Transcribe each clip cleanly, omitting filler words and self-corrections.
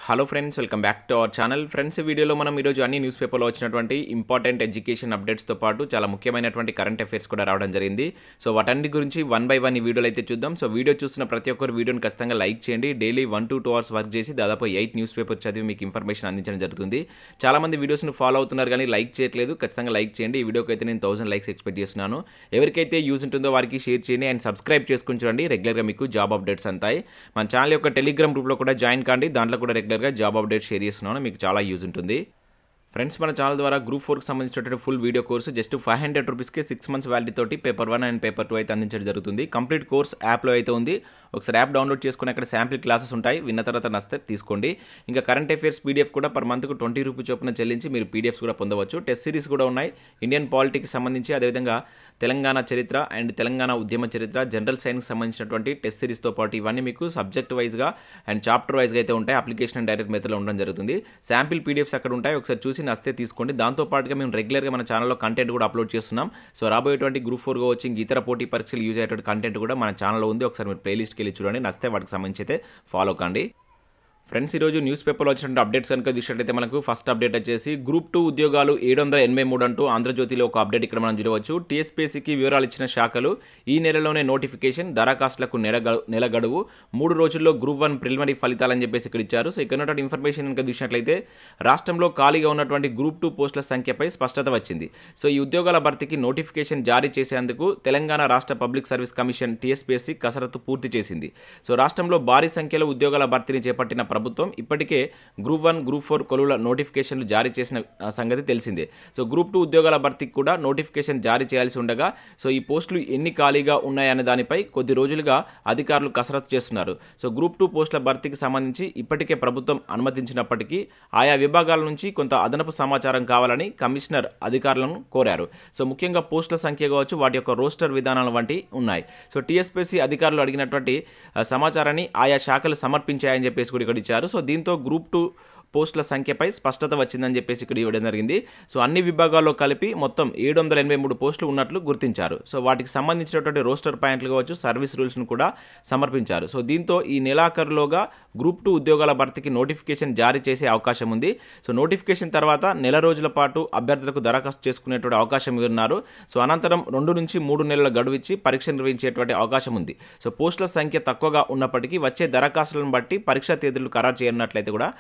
Hello friends, welcome back to our channel. Friends, ఈ వీడియోలో మనం ఈరోజు అన్ని న్యూస్ పేపర్లో వచ్చినటువంటి ఇంపార్టెంట్ ఎడ్యుకేషన్ అప్డేట్స్తో పాటు చాలా ముఖ్యమైనటువంటి కరెంట్ అఫైర్స్ కూడా రావడం జరిగింది. సో వాటన్ని గురించి వన్ బై వన్ ఈ వీడియోలో అయితే చూద్దాం. సో వీడియో చూస్తున్న ప్రతి ఒక్కరు వీడియోని ఖచ్చితంగా లైక్ చేయండి. డైలీ 1 to 2 hours వర్క్ చేసి దాదాపు 8 న్యూస్ పేపర్ చదివి మీకు ఇన్ఫర్మేషన్ అందించడం జరుగుతుంది. చాలామంది వీడియోస్ని ఫాలో అవుతున్నారు కానీ లైక్ చేయట్లేదు. ఖచ్చితంగా లైక్ చేయండి. ఈ వీడియోకి అయితే నేను 1000 లైక్స్ ఎక్స్పెక్ట్ చేస్తున్నాను. ఎవరికైతే యూజ్ ఉంటుందో వారికి షేర్ చేయండి అండ్ సబ్స్క్రైబ్ చేసుకుని చూడండి. రెగ్యులర్గా మీకు జాబ్ అప్డేట్స్ అంతాయి. మన ఛానల్ యొక్క టెలిగ్రామ్ గ్రూప్లో కూడా జాయిన్ కాండి. దాంట్లో కూడా రెగ్యులర్గా జాబ్ అప్డేట్స్ షేర్ చేస్తున్నాను. మీకు చాలా యూజ్ ఉంటుంది. ఫ్రెండ్స్, మన ఛానల్ ద్వారా గ్రూప్ 4కి సంబంధించినటువంటి ఫుల్ వీడియో కోర్సు జస్ట్ 500 రూపీస్కి 6 months వ్యాలిటీ తోటి పేపర్ 1 అండ్ పేపర్ 2 అయితే అందించడం జరుగుతుంది. కంప్లీట్ కోర్స్ యాప్లో అయితే ఉంది. ఒకసారి యాప్ డౌన్లోడ్ చేసుకుని అక్కడ శాంపిల్ క్లాసెస్ ఉంటాయి. విన్న తర్వాత నచ్చితే తీసుకోండి. ఇంకా కరెంట్ అఫైర్స్ పీడిఎఫ్ కూడా పర్ మంత్కు 20 రూపీస్ చొప్పున చెల్లించి మీరు పీడిఎఫ్స్ కూడా పొందవచ్చు. టెస్ట్ సిరీస్ కూడా ఉన్నాయి. ఇండియన్ పాలిటిక్స్ సంబంధించి, అదేవిధంగా తెలంగాణ చరిత్ర అండ్ తెలంగాణ ఉద్యమ చరిత్ర, జనరల్ సైన్స్ సంబంధించినటువంటి టెస్ట్ సిరీస్తో పాటు ఇవన్నీ మీకు సబ్జెక్ట్ వైజ్గా అండ్ చాప్టర్ వైజ్గా అయితే ఉంటాయి. అప్లికేషన్ అండ్ డైరెక్ట్ మెథడ్లో ఉండడం జరుగుతుంది. శాంపిల్ పీడిఎఫ్స్ అక్కడ ఉంటాయి. ఒకసారి చూసి నచ్చితే తీసుకోండి. దాంతోపాటుగా మేము రెగ్యులర్గా మన ఛానల్లో కంటెంట్ కూడా అప్లోడ్ చేస్తున్నాం. సో రాబోయేటువంటి గ్రూప్ 4 కావచ్చు, ఇంక ఇతర పోటీ పరీక్షలు యూజ్ అయ్యేటువంటి కంటెంట్ కూడా మన ఛానల్లో ఉంది. ఒకసారి మీరు ప్లేలిస్ట్కి వెళ్ళి చూడండి. నచ్చితే వాటికి సంబంధించి అయితే ఫాలో కండి. ఫ్రెండ్స్, ఈరోజు న్యూస్ పేపర్లో వచ్చినటువంటి అప్డేట్స్ కనుక చూసినట్లయితే మనకు ఫస్ట్ అప్డేట్ వచ్చేసి గ్రూప్ 2 ఉద్యోగాలు 783 అంటూ ఆంధ్రజ్యోతిలో ఒక అప్డేట్ ఇక్కడ మనం చూడవచ్చు. టీఎస్పీఎస్సీకి వివరాలు ఇచ్చిన శాఖలు ఈ నెలలోనే నోటిఫికేషన్, దరఖాస్తులకు నెల గడువు, 3 రోజుల్లో గ్రూప్ 1 ప్రిలిమినరీ ఫలితాలని చెప్పేసి ఇక్కడ ఇచ్చారు. సో ఇక్కడ ఉన్నటువంటి ఇన్ఫర్మేషన్ కనుక చూసినట్లయితే రాష్ట్రంలో ఖాళీగా ఉన్నటువంటి గ్రూప్ 2 పోస్టుల సంఖ్యపై స్పష్టత వచ్చింది. సో ఈ ఉద్యోగాల భర్తీకి నోటిఫికేషన్ జారీ చేసేందుకు తెలంగాణ రాష్ట్ర పబ్లిక్ సర్వీస్ కమిషన్ టీఎస్పీఎస్సీ కసరత్తు పూర్తి చేసింది. సో రాష్ట్రంలో భారీ సంఖ్యలో ఉద్యోగాల భర్తీని చేపట్టిన ప్రభుత్వం ఇప్పటికే గ్రూప్ 1, గ్రూప్ 4 కొలువుల నోటిఫికేషన్లు జారీ చేసిన సంగతి తెలిసిందే. సో గ్రూప్ 2 ఉద్యోగాల భర్తీకి కూడా నోటిఫికేషన్ జారీ చేయాల్సి ఉండగా సో ఈ పోస్టులు ఎన్ని ఖాళీగా ఉన్నాయనే దానిపై కొద్ది రోజులుగా అధికారులు కసరత్తు చేస్తున్నారు. సో గ్రూప్ 2 పోస్టుల భర్తీకి సంబంధించి ఇప్పటికే ప్రభుత్వం అనుమతించినప్పటికీ ఆయా విభాగాల నుంచి కొంత అదనపు సమాచారం కావాలని కమిషనర్ అధికారులను కోరారు. సో ముఖ్యంగా పోస్టుల సంఖ్య కావచ్చు, వాటి యొక్క రోస్టర్ విధానాలు వంటి ఉన్నాయి. సో టీఎస్పీఎస్సీ అధికారులు అడిగినటువంటి సమాచారాన్ని ఆయా శాఖలు సమర్పించాయని చెప్పేసి కూడా ఇక్కడ ఇచ్చారు. సో దీంతో గ్రూప్ 2 పోస్టుల సంఖ్యపై స్పష్టత వచ్చిందని చెప్పేసి ఇక్కడ ఇవ్వడం జరిగింది. సో అన్ని విభాగాల్లో కలిపి మొత్తం 783 పోస్టులు ఉన్నట్లు గుర్తించారు. సో వాటికి సంబంధించినటువంటి రోస్టర్ పాయింట్లు కావచ్చు, సర్వీస్ రూల్స్ను కూడా సమర్పించారు. సో దీంతో ఈ నెలాఖరులోగా గ్రూప్ 2 ఉద్యోగాల భర్తీకి నోటిఫికేషన్ జారీ చేసే అవకాశం ఉంది. సో నోటిఫికేషన్ తర్వాత నెల రోజుల పాటు అభ్యర్థులకు దరఖాస్తు చేసుకునేటువంటి అవకాశం ఉన్నారు. సో అనంతరం 2 నుంచి 3 నెలల గడువు ఇచ్చి పరీక్ష నిర్వహించేటువంటి అవకాశం ఉంది. సో పోస్టుల సంఖ్య తక్కువగా ఉన్నప్పటికీ వచ్చే దరఖాస్తులను బట్టి పరీక్షా తేదీలు ఖరారు చేయనున్నట్లయితే కూడా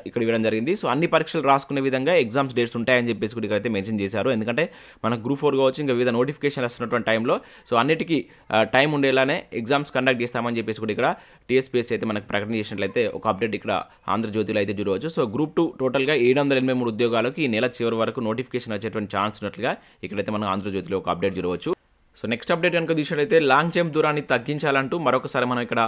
ఇక్కడ ఇవ్వడం జరిగింది. సో అన్ని పరీక్షలు రాసుకునే విధంగా ఎగ్జామ్స్ డేట్స్ ఉంటాయని చెప్పేసి కూడా ఇక్కడైతే మెన్షన్ చేశారు. ఎందుకంటే మన గ్రూప్ 4 కావచ్చు, ఇంకా వివిధ నోటిఫికేషన్ వస్తున్నటువంటి టైంలో సో అన్నిటికీ టైం ఉండేలానే ఎగ్జామ్స్ కండక్ట్ చేస్తామని చెప్పేసి కూడా ఇక్కడ టీఎస్పీఎస్సీ అయితే మనకు ప్రకటన చేసినట్లయితే ఒక అప్డేట్ ఇక్కడ ఆంధ్రజ్యోతిలో అయితే చూడవచ్చు. సో గ్రూప్ 2 టోటల్గా 783 ఉద్యోగాలకు ఈ నెల చివరి వరకు నోటిఫికేషన్ వచ్చేటువంటి ఛాన్స్ ఉన్నట్లుగా ఇక్కడైతే మనం ఆంధ్రజ్యోతిలో ఒక అప్డేట్ చూడవచ్చు. సో నెక్స్ట్ అప్డేట్ కనుక చూసినట్లయితే లాంగ్ జంప్ దూరాన్ని తగ్గించాలంటూ మరొకసారి మనం ఇక్కడ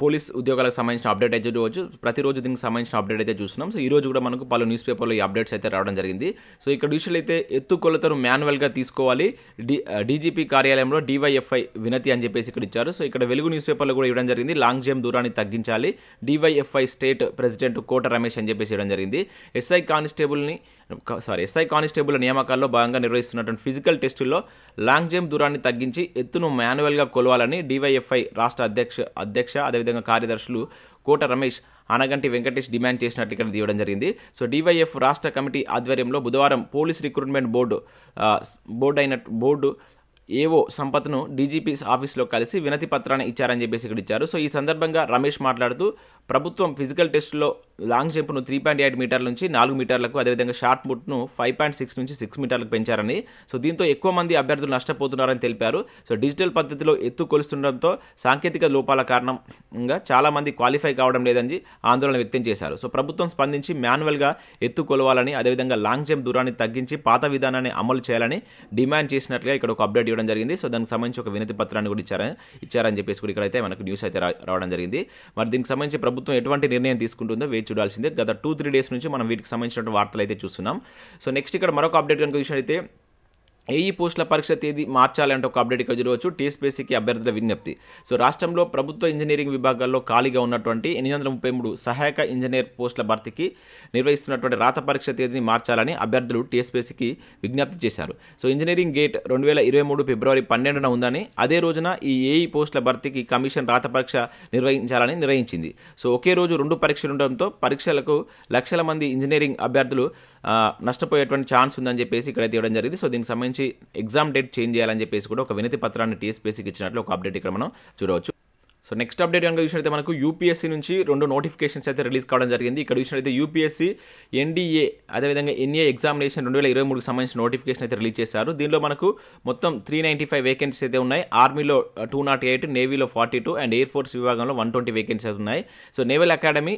పోలీస్ ఉద్యోగాలకు సంబంధించిన అప్డేట్ అయితే చూడవచ్చు. ప్రతిరోజు దీనికి సంబంధించిన అప్డేట్ అయితే చూస్తున్నాం. సో ఈ రోజు కూడా మనకు పలు న్యూస్ పేపర్లో ఈ అప్డేట్స్ అయితే రావడం జరిగింది. సో ఇక్కడ చూసినట్లయితే ఎత్తు కొలతను మాన్యువల్గా తీసుకోవాలి, డీజీపీ కార్యాలయంలో డివైఎఫ్ఐ వినతి అని చెప్పేసి ఇక్కడ ఇచ్చారు. సో ఇక్కడ వెలుగు న్యూస్ పేపర్లో కూడా ఇవ్వడం జరిగింది. లాంగ్ జంప్ దూరాన్ని తగ్గించాలి, డివైఎఫ్ఐ స్టేట్ ప్రెసిడెంట్ కోట రమేష్ అని చెప్పేసి ఇవ్వడం జరిగింది. ఎస్ఐ కానిస్టేబుల్ నియామకాల్లో భాగంగా నిర్వహిస్తున్నటువంటి ఫిజికల్ టెస్టుల్లో లాంగ్ జంప్ దూరాన్ని తగ్గించి ఎత్తును మాన్యువల్గా కొలవాలని డివైఎఫ్ఐ రాష్ట్ర అధ్యక్ష అదేవిధంగా కార్యదర్శులు కోట రమేష్, అనగంటి వెంకటేష్ డిమాండ్ చేసినట్టు ఇక్కడ ఇవ్వడం జరిగింది. సో డివైఎఫ్ రాష్ట్ర కమిటీ ఆధ్వర్యంలో బుధవారం పోలీస్ రిక్రూట్మెంట్ బోర్డు ఏవో సంపత్ను డీజీపీ ఆఫీస్లో కలిసి వినతి పత్రాన్ని ఇచ్చారని చెప్పేసి ఇక్కడ ఇచ్చారు. సో ఈ సందర్భంగా రమేష్ మాట్లాడుతూ ప్రభుత్వం ఫిజికల్ టెస్టులో లాంగ్ జంప్ను 3.8 మీటర్ల నుంచి 4 మీటర్లకు, అదేవిధంగా షార్ట్ పుట్ను 5.6 నుంచి 6 మీటర్లకు పెంచారని, సో దీంతో ఎక్కువ మంది అభ్యర్థులు నష్టపోతున్నారని తెలిపారు. సో డిజిటల్ పద్ధతిలో ఎత్తు కొలుస్తుండటంతో సాంకేతిక లోపాల కారణంగా చాలా మంది క్వాలిఫై కావడం లేదని ఆందోళన వ్యక్తం చేశారు. సో ప్రభుత్వం స్పందించి మాన్యువల్గా ఎత్తు కొలవాలని, అదేవిధంగా లాంగ్ జంప్ దూరాన్ని తగ్గించి పాత విధానాన్ని అమలు చేయాలని డిమాండ్ చేసినట్లుగా ఇక్కడ ఒక అప్డేట్ ఇవ్వడం జరిగింది. సో దానికి సంబంధించి ఒక వినతి పత్రాన్ని కూడా ఇచ్చారని చెప్పేసి కూడా ఇక్కడైతే మనకు న్యూస్ అయితే రావడం జరిగింది. మరి దీనికి సంబంధించి ప్రభుత్వం ఎటువంటి నిర్ణయం తీసుకుంటుందో వేచి చూడాల్సిందే. గత 2-3 డేస్ నుంచి మనం వీటికి సంబంధించిన వార్తలు అయితే చూస్తున్నాం. సో నెక్స్ట్ ఇక్కడ మరొక అప్డేట్ కనుక చూసినట్లయితే ఏఈ పోస్టుల పరీక్ష తేదీ మార్చాలంటే ఒక అప్డేట్ ఇక్కడ చూడవచ్చు. టీఎస్పీఎస్సీకి అభ్యర్థుల విజ్ఞప్తి. సో రాష్ట్రంలో ప్రభుత్వ ఇంజనీరింగ్ విభాగాల్లో ఖాళీగా ఉన్నటువంటి 833 సహాయక ఇంజనీర్ పోస్టుల భర్తీకి నిర్వహిస్తున్నటువంటి రాత పరీక్ష తేదీని మార్చాలని అభ్యర్థులు టీఎస్పీఎస్సీకి విజ్ఞప్తి చేశారు. సో ఇంజనీరింగ్ గేట్ 2023 ఫిబ్రవరి 12న ఉందని, అదే రోజున ఈ ఏఈ పోస్టుల భర్తీకి కమిషన్ రాత పరీక్ష నిర్వహించాలని నిర్ణయించింది. సో ఒకే రోజు 2 పరీక్షలు ఉండడంతో పరీక్షలకు లక్షల మంది ఇంజనీరింగ్ అభ్యర్థులు నష్టపోయేటువంటి ఛాన్స్ ఉందని చెప్పేసి ఇక్కడైతే ఇవ్వడం జరిగింది. సో దీనికి సంబంధించి ఎగ్జామ్ డేట్ చేంజ్ చేయాలని చెప్పేసి కూడా ఒక వినతి పత్రాన్ని టీఎస్పీఎస్సీకి ఇచ్చినట్లు ఒక అప్డేట్ ఇక్కడ మనం చూడవచ్చు. సో నెక్స్ట్ అప్డేట్ కనుక చూసినట్లయితే మనకు యూపీఎస్సీ నుంచి 2 నోటిఫికేషన్స్ అయితే రిలీజ్ కావడం జరిగింది. ఇక్కడ చూసినట్లయితే యూపీఎస్సీ ఎన్డీఏ అదేవిధంగా ఎన్ఏ ఎగ్జామినేషన్ 2023కి సంబంధించిన నోటిఫికేషన్ అయితే రిలీజ్ చేశారు. దీనిలో మనకు మొత్తం 395 వేకెన్సీస్ అయితే ఉన్నాయి. ఆర్మీలో 208, నేవీలో 42 అండ్ ఎయిర్ ఫోర్స్ విభాగంలో 120 వేకెన్సీస్ అయితే ఉన్నాయి. సో నేవల్ అకాడమీ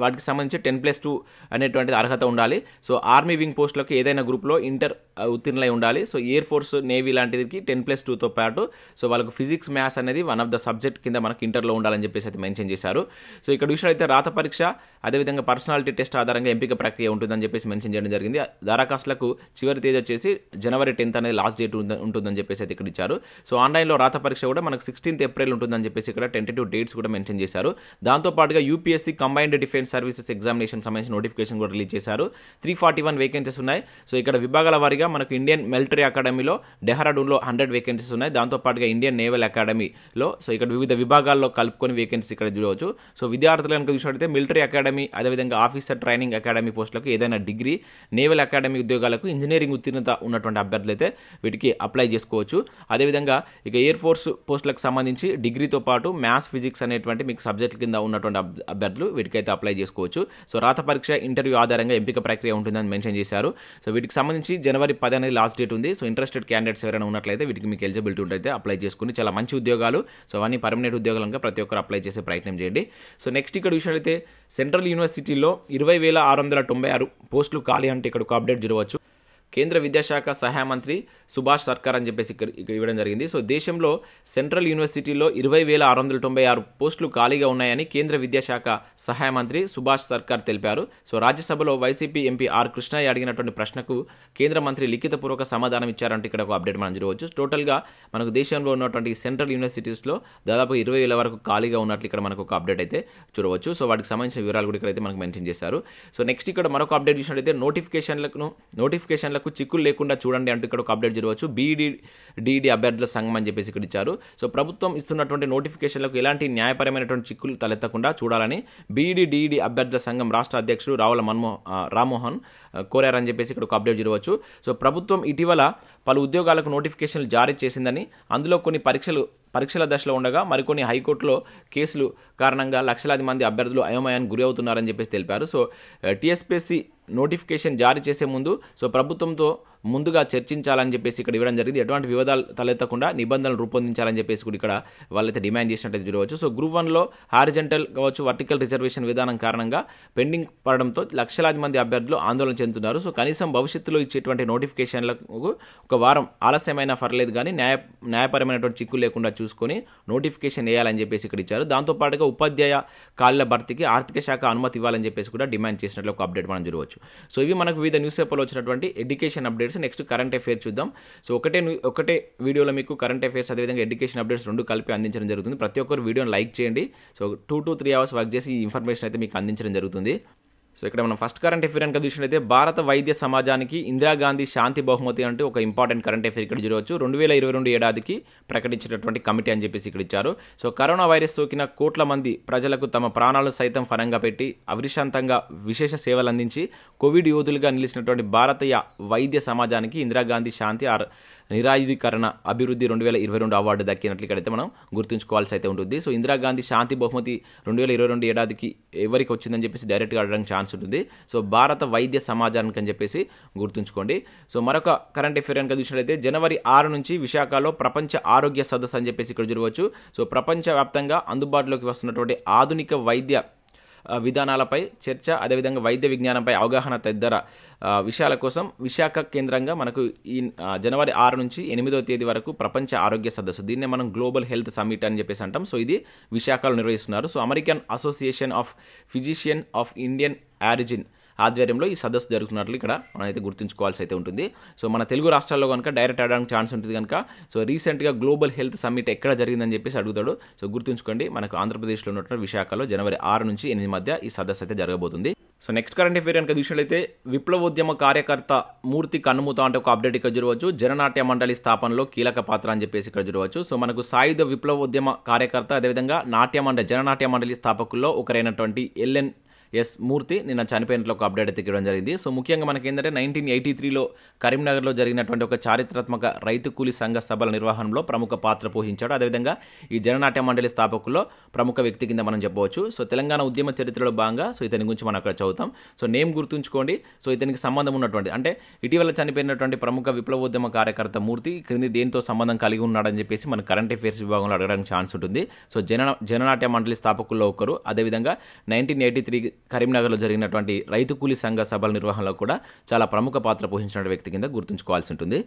వాటికి సంబంధించి 10+2 అనేటువంటిది అర్హత ఉండాలి. సో ఆర్మీ వింగ్ పోస్టులకు ఏదైనా గ్రూప్లో ఇంటర్ ఉత్తీర్ణులై ఉండాలి. సో ఎయిర్ ఫోర్స్ నేవీ లాంటిదికి 10+2తో పాటు సో వాళ్ళకు ఫిజిక్స్ మ్యాథ్స్ అనేది వన్ ఆఫ్ ద సబ్జెక్ట్ కింద మనకి ఇంటర్లో ఉండాలని చెప్పేసి అయితే మెన్షన్ చేశారు. సో ఇక్కడ చూసినట్లయితే రాత పరీక్ష అదేవిధంగా పర్సనాలిటీ టెస్ట్ ఆధారంగా ఎంపిక ప్రక్రియ ఉంటుందని చెప్పేసి మెన్షన్ చేయడం జరిగింది. దరఖాస్తులకు చివరి తేదీ వచ్చేసి జనవరి 10th అనేది లాస్ట్ డేట్ ఉంటుందని చెప్పేసి అయితే ఇక్కడ ఇచ్చారు. సో ఆన్లైన్లో రాత పరీక్ష కూడా మనకు 16th ఏప్రిల్ ఉంటుందని చెప్పేసి ఇక్కడ టెంటేటివ్ డేట్స్ కూడా మెన్షన్ చేశారు. దాంతోపాటుగా UPSC combined defence services examination సంబంధించిన నోటిఫికేషన్ కూడా రిలీజ్ చేశారు. 341 వేకెన్సీస్ ఉన్నాయి. సో ఇక్కడ విభాగాల వారీగా మనకు ఇండియన్ మిలిటరీ అకాడమీలో డెహ్రాడూన్లో 100 వేకెన్సీస్ ఉన్నాయి. దాంతోపాటుగా ఇండియన్ నేవల్ అకాడమీలో సో ఇక్కడ వివిధ విభాగాల్లో కలుపుకొని వేకెన్సీ ఇక్కడ చూడవచ్చు. సో విద్యార్థులు కనుక చూసినట్లయితే మిలిటరీ అకాడమీ అదేవిధంగా ఆఫీసర్ ట్రైనింగ్ అకాడమీ పోస్టులకు ఏదైనా డిగ్రీ, నేవల్ అకాడమీ ఉద్యోగాలకు ఇంజనీరింగ్ ఉత్తీర్ణత ఉన్నటువంటి అభ్యర్థులు అయితే వీటికి అప్లై చేసుకోవచ్చు. అదేవిధంగా ఇక ఎయిర్ ఫోర్స్ పోస్టులకు సంబంధించి డిగ్రీతో పాటు మ్యాథ్స్, ఫిజిక్స్ అనేటువంటి మీకు సబ్జెక్టుల కింద ఉన్నటువంటి అభ్యర్థులు వీటికైతే అప్లై చేసుకోవచ్చు. సో రాత పరీక్ష ఇంటర్వ్యూ ఆధారంగా ఎంపిక ప్రక్రియ ఉంటుందని మెన్షన్ చేశారు. సో వీటికి సంబంధించి జనవరి 10 అనేది లాస్ట్ డేట్ ఉంది. సో ఇంట్రెస్టెడ్ క్యాండిడేట్స్ ఎవరైనా ఉన్నట్లయితే వీటికి మీకు ఎలిజిబిలిటీ ఉంటే అప్లై చేసుకుని చాలా మంచి ఉద్యోగాలు. సో అవన్నీ పర్మనెంట్ ఉద్యోగాలుగా ప్రతి ఒక్కరు అప్లై చేసే ప్రయత్నం చేయండి. సో నెక్స్ట్ ఇక్కడ చూసినట్లయితే సెంట్రల్ యూనివర్సిటీలో 20,696 పోస్టులు ఖాళీ అంటే ఇక్కడ ఒక అప్డేట్ చూడవచ్చు. కేంద్ర విద్యాశాఖ సహాయ మంత్రి సుభాష్ సర్కార్ అని చెప్పేసి ఇక్కడ ఇవ్వడం జరిగింది. సో దేశంలో సెంట్రల్ యూనివర్సిటీలో 20,696 పోస్టులు ఖాళీగా ఉన్నాయని కేంద్ర విద్యాశాఖ సహాయ మంత్రి సుభాష్ సర్కార్ తెలిపారు. సో రాజ్యసభలో వైసీపీ ఎంపీ ఆర్ కృష్ణయ్య అడిగినటువంటి ప్రశ్నకు కేంద్ర మంత్రి లిఖితపూర్వక సమాధానం ఇచ్చారంటే ఇక్కడ ఒక అప్డేట్ మనం చూడవచ్చు. టోటల్గా మనకు దేశంలో ఉన్నటువంటి సెంట్రల్ యూనివర్సిటీస్లో దాదాపు 20,000 వరకు ఖాళీగా ఉన్నట్లు ఇక్కడ మనకు ఒక అప్డేట్ అయితే చూడవచ్చు. సో వాటికి సంబంధించిన వివరాలు కూడా ఇక్కడైతే మనకు మెన్షన్ చేశారు. సో నెక్స్ట్ ఇక్కడ మరొక అప్డేట్ చూసినట్లయితే నోటిఫికేషన్లకు చిక్కులు లేకుండా చూడండి అంటూ ఇక్కడ ఒక అప్డేట్ చూడవచ్చు. బీఈడీ అభ్యర్థుల సంఘం అని చెప్పేసి ఇక్కడ ఇచ్చారు. సో ప్రభుత్వం ఇస్తున్నటువంటి నోటిఫికేషన్లకు ఎలాంటి న్యాయపరమైనటువంటి చిక్కులు తలెత్తకుండా చూడాలని బీఈడీ అభ్యర్థుల సంఘం రాష్ట్ర అధ్యక్షుడు రామ్మోహన్ కోరారని చెప్పేసి ఇక్కడ ఒక అప్డేట్ చూడవచ్చు. సో ప్రభుత్వం ఇటీవల పలు ఉద్యోగాలకు నోటిఫికేషన్లు జారీ చేసిందని, అందులో కొన్ని పరీక్షల దశలో ఉండగా మరికొన్ని హైకోర్టులో కేసులు కారణంగా లక్షలాది మంది అభ్యర్థులు అయోమయానికి గురి అవుతున్నారని చెప్పేసి తెలిపారు. సో టీఎస్పీఎస్సీ నోటిఫికేషన్ జారీ చేసే ముందు సో ప్రభుత్వంతో ముందుగా చర్చించాలని చెప్పేసి ఇక్కడ ఇవ్వడం జరిగింది. ఎటువంటి వివాదాలు తలెత్తకుండా నిబంధనలు రూపొందించాలని చెప్పేసి కూడా ఇక్కడ వాళ్ళైతే డిమాండ్ చేసినట్టు చూడవచ్చు. సో గ్రూప్ 1లో హారిజంటల్ కావచ్చు, వర్టికల్ రిజర్వేషన్ విధానం కారణంగా పెండింగ్ పడడంతో లక్షలాది మంది అభ్యర్థులు ఆందోళన చెందుతున్నారు. సో కనీసం భవిష్యత్తులో ఇచ్చేటువంటి నోటిఫికేషన్లకు ఒక వారం ఆలస్యమైనా పర్లేదు కానీ న్యాయపరమైనటువంటి చిక్కులు లేకుండా చూసుకొని నోటిఫికేషన్ వేయాలని చెప్పేసి ఇక్కడ ఇచ్చారు. దాంతోపాటుగా ఉపాధ్యాయ ఖాళీల భర్తీకి ఆర్థిక శాఖ అనుమతి ఇవ్వాలని చెప్పేసి కూడా డిమాండ్ చేసినట్లు ఒక అప్డేట్ మనం చూడవచ్చు. సో ఇవి మనకు వివిధ న్యూస్ పేపర్లో వచ్చినటువంటి education updates. Next current affairs చూద్దాం. సో ఒకటే వీడియోలో మీకు కరెంట్ అఫైర్స్ అదేవిధంగా ఎడ్యుకేషన్ అప్డేట్స్ రెండు కలిపి అందించడం జరుగుతుంది. ప్రతి ఒక్కరు వీడియోని లైక్ చేయండి. సో 2 to 3 hours వర్క్ చేసి ఈ ఇన్ఫర్మేషన్ అయితే మీకు అందించడం జరుగుతుంది. సో ఇక్కడ మనం ఫస్ట్ కరెంట్ అఫైర్ కనుక చూసినట్లయితే భారత వైద్య సమాజానికి ఇందిరాగాంధీ శాంతి బహుమతి అంటే ఒక ఇంపార్టెంట్ కరెంట్ అఫైర్ ఇక్కడ చూడవచ్చు. 2022 ఏడాదికి ప్రకటించినటువంటి కమిటీ అని చెప్పేసి ఇక్కడ ఇచ్చారు. సో కరోనా వైరస్ సోకిన కోట్ల మంది ప్రజలకు తమ ప్రాణాలు సైతం ఫలంగా పెట్టి అవిశ్రాంతంగా విశేష సేవలు అందించి కోవిడ్ యోధులుగా నిలిచినటువంటి భారతీయ వైద్య సమాజానికి ఇందిరాగాంధీ శాంతి నిరాయుధీకరణ అభివృద్ధి 2022 అవార్డు దక్కినట్లు ఇక్కడైతే మనం గుర్తుంచుకోవాల్సి అయితే ఉంటుంది. సో ఇందిరాగాంధీ శాంతి బహుమతి 2022 ఏడాదికి ఎవరికి వచ్చిందని చెప్పేసి డైరెక్ట్గా అడగడానికి ఛాన్స్ ఉంటుంది. సో భారత వైద్య సమాజానికి అని చెప్పేసి గుర్తుంచుకోండి. సో మరొక కరెంట్ అఫైర్ కనుక చూసినట్లయితే జనవరి 6 నుంచి విశాఖలో ప్రపంచ ఆరోగ్య సదస్సు అని చెప్పేసి ఇక్కడ చూడవచ్చు. సో ప్రపంచవ్యాప్తంగా అందుబాటులోకి వస్తున్నటువంటి ఆధునిక వైద్య విధానాలపై చర్చ అదేవిధంగా వైద్య విజ్ఞానంపై అవగాహన తదితర విషయాల కోసం విశాఖ కేంద్రంగా మనకు ఈ జనవరి 6 నుంచి 8వ తేదీ వరకు ప్రపంచ ఆరోగ్య సదస్సు, దీన్నే మనం గ్లోబల్ హెల్త్ సమ్మిట్ అని చెప్పేసి అంటాం. సో ఇది విశాఖలో నిర్వహిస్తున్నారు. So American association of physician of Indian origin ఆధ్వర్యంలో ఈ సదస్సు జరుగుతున్నట్లు ఇక్కడ మనమైతే గుర్తుంచుకోవాల్సి అయితే ఉంటుంది. సో మన తెలుగు రాష్ట్రాల్లో కనుక డైరెక్ట్ అడగడానికి ఛాన్స్ ఉంటుంది కనుక సో రీసెంట్గా గ్లోబల్ హెల్త్ సమ్మిట్ ఎక్కడ జరిగిందని చెప్పేసి అడుగుతాడు. సో గుర్తుంచుకోండి, మనకు ఆంధ్రప్రదేశ్లో ఉన్నటువంటి విశాఖలో జనవరి 6 నుంచి 8 మధ్య ఈ సదస్సు అయితే జరగబోతుంది. సో నెక్స్ట్ కరెంట్ అఫేర్ కనుక చూసినట్లయితే విప్లవోద్యమ కార్యకర్త మూర్తి కన్నుమూత అంటే ఒక అప్డేట్ ఇక్కడ చూడవచ్చు. జననాట్య మండలి స్థాపనలో కీలక పాత్ర అని చెప్పేసి ఇక్కడ చూడవచ్చు. సో మనకు సాయుధ విప్లవోద్యమ కార్యకర్త అదేవిధంగా జననాట్య మండలి స్థాపకుల్లో ఒకరైనటువంటి మూర్తి నిన్న చనిపోయినట్లు ఒక అప్డేట్ అయితే ఇవ్వడం జరిగింది. సో ముఖ్యంగా మనకి ఏంటంటే 1983లో కరీంనగర్లో జరిగినటువంటి ఒక చారిత్రాత్మక రైతు కూలీ సంఘ సభల నిర్వహణలో ప్రముఖ పాత్ర పోషించాడు. అదేవిధంగా ఈ జననాట్య మండలి స్థాపకుల్లో ప్రముఖ వ్యక్తి కింద మనం చెప్పవచ్చు. సో తెలంగాణ ఉద్యమ చరిత్రలో భాగంగా సో ఇతని గురించి మనం అక్కడ చదువుతాం. సో నేమ్ గుర్తుంచుకోండి. సో ఇతనికి సంబంధం ఉన్నటువంటి అంటే ఇటీవల చనిపోయినటువంటి ప్రముఖ విప్లవోద్యమ కార్యకర్త మూర్తి క్రింది దేంతో సంబంధం కలిగి ఉన్నాడని చెప్పేసి మన కరెంట్ అఫేర్స్ విభాగంలో అడగడానికి ఛాన్స్ ఉంటుంది. సో జననాట్య మండలి స్థాపకుల్లో ఒకరు. అదేవిధంగా 1983 కరీంనగర్లో జరిగినటువంటి రైతు కూలీ సంఘ సభల నిర్వహణలో కూడా చాలా ప్రముఖ పాత్ర పోషించిన వ్యక్తి కింద గుర్తుంచుకోవాల్సి ఉంటుంది.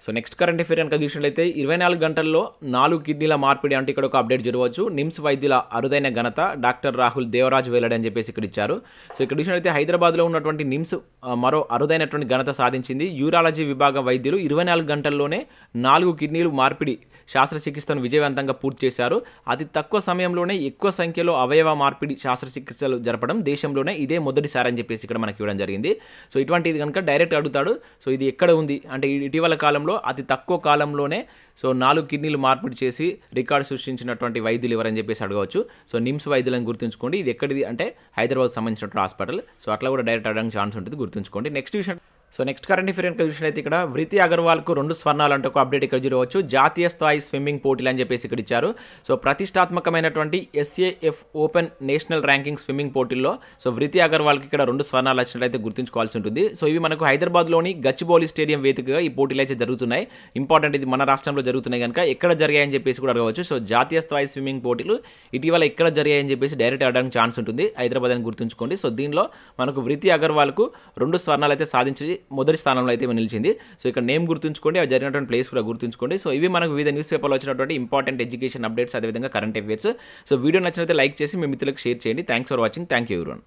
సో నెక్స్ట్ కరెంట్ అఫేర్ కనుక చూసినట్లయితే 24 గంటల్లో 4 కిడ్నీల మార్పిడి అంటే ఇక్కడ ఒక అప్డేట్ జరగవచ్చు. నిమ్స్ వైద్యుల అరుదైన ఘనత డాక్టర్ రాహుల్ దేవరాజ్ వెల్లడి అని చెప్పేసి ఇక్కడ ఇచ్చారు. సో ఇక్కడ చూసినట్లయితే హైదరాబాద్లో ఉన్నటువంటి నిమ్స్ మరో అరుదైనటువంటి ఘనత సాధించింది. యూరాలజీ విభాగం వైద్యులు 24 గంటల్లోనే 4 కిడ్నీలు మార్పిడి శస్త్రచికిత్సను విజయవంతంగా పూర్తి చేశారు. అతి తక్కువ సమయంలోనే ఎక్కువ సంఖ్యలో అవయవ మార్పిడి శస్త్రచికిత్సలు జరపడం దేశంలోనే ఇదే మొదటిసారి అని చెప్పేసి ఇక్కడ మనకి ఇవ్వడం జరిగింది. సో ఇటువంటిది కనుక డైరెక్ట్ అడుగుతాడు. సో ఇది ఎక్కడ ఉంది అంటే ఇటీవల కాలంలో అతి తక్కువ కాలంలోనే సో 4 కిడ్నీలు మార్పిడి చేసి రికార్డు సృష్టించినటువంటి వైద్యులు ఎవరని చెప్పేసి అడగవచ్చు. సో నిమ్స్ వైద్యులను గుర్తుంచుకోండి. ఇది ఎక్కడిది అంటే హైదరాబాద్ సంబంధించినటువంటి హాస్పిటల్. సో అట్లా కూడా డైరెక్ట్ అడగడానికి ఛాన్స్ ఉంటుంది, గుర్తుంచుకోండి. నెక్స్ట్ కరెంట్ అఫేర్ కనుక చూసినట్లయితే ఇక్కడ వృతి అగర్వాల్కు 2 స్వర్ణాలు అంటే ఒక అప్డేట్ ఇక్కడ చూడవచ్చు. జాతీయ స్థాయి స్విమ్మింగ్ పోటీలు అని చెప్పేసి ఇక్కడ ఇచ్చారు. సో ప్రతిష్టాత్మకమైనటువంటి SAF open national ranking swimming పోటీల్లో సో వృతి అగర్వాల్కి ఇక్కడ 2 స్వర్ణాలు వచ్చినట్లయితే గుర్తుంచుకోవాల్సి ఉంటుంది. సో ఇవి మనకు హైదరాబాద్లోని గచ్చిబౌలి స్టేడియం వేదికగా ఈ పోటీలు అయితే జరుగుతున్నాయి. ఇంపార్టెంట్, ఇది మన రాష్ట్రంలో జరుగుతున్నాయి కనుక ఎక్కడ జరిగాయని చెప్పేసి కూడా అడగవచ్చు. సో జాతీయ స్థాయి స్విమ్మింగ్ పోటీలు ఇటీవల ఎక్కడ జరిగాయని చెప్పేసి డైరెక్ట్ అడగడానికి ఛాన్స్ ఉంటుంది, హైదరాబాద్ అని గుర్తుంచుకోండి. సో దీనిలో మనకు వృతి అగర్వాల్కు 2 స్వర్ణాలు అయితే సాధించి మొదటి స్థానంలో అయితే నిలిచింది. సో ఇక్కడ నేమ్ గుర్తుంచుకోండి, అవి జరిగినటువంటి ప్లేస్ కూడా గుర్తుంచుకోండి. సో ఇవి మనకు వివిధ న్యూస్ పేపర్లో వచ్చినటువంటి ఇంపార్టెంట్ ఎడ్యుకేషన్ అప్డేట్స్ అదేవిధంగా కరెంట్ అఫేర్స్. సో వీడియో నచ్చినట్లయితే లైక్ చేసి మీ మిత్రులకు షేర్ చేయండి. Thanks for watching. Thank you everyone.